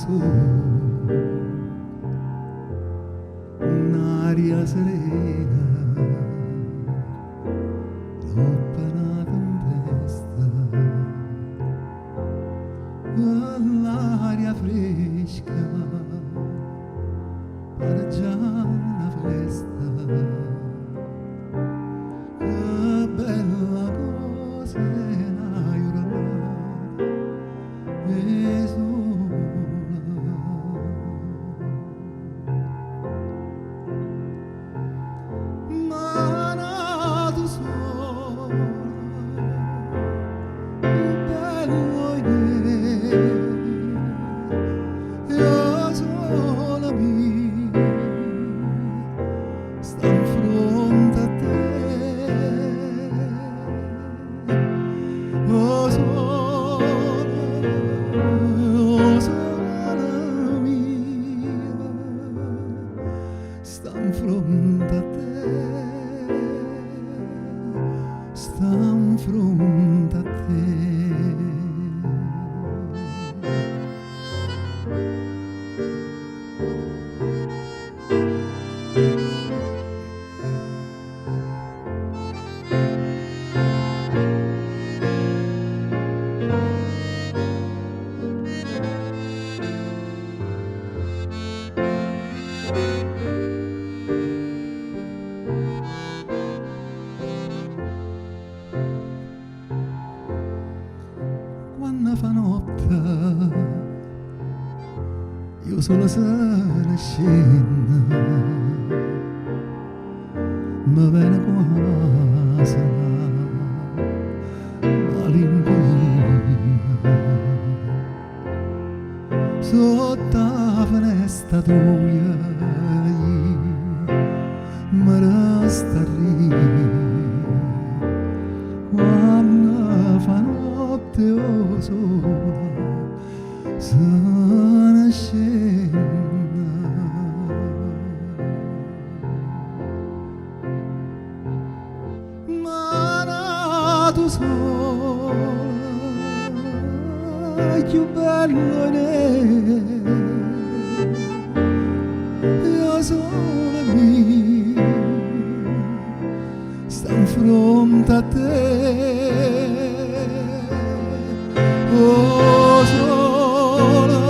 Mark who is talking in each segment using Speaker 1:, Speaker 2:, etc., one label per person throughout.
Speaker 1: su un'aria serena, l'ho panata in testa, l'aria fresca, pare già una festa, che bella cosa è una giornata e sola. Ma nato sola, bello è io sola mia, sta in fronte a te, oh sola mia, sta in fronte a te, sta in fronte a te. Quando fa notte io solo se ne scendo, mi viene quasi malinconia sotto la finestra tua, mi resta a ridere quando fa notte io sola se ne scendo. Ma nato sola, più bello è io sola mia, sta in fronte a te, oh sola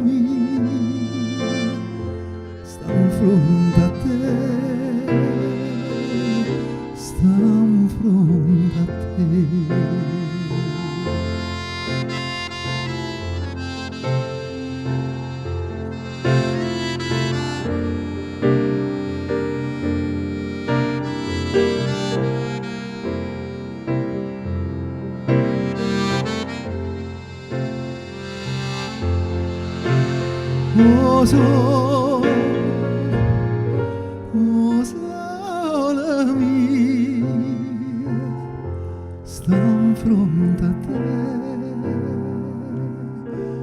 Speaker 1: mia, sta in fronte a te, sta in fronte a te. Oh sola mia, sta in fronte a te,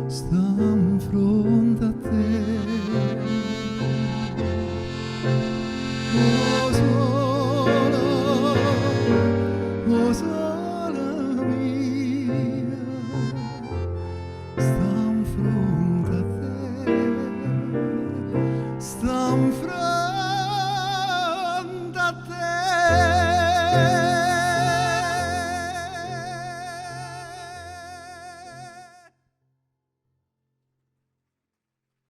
Speaker 1: sta in fronte a te. Oh sola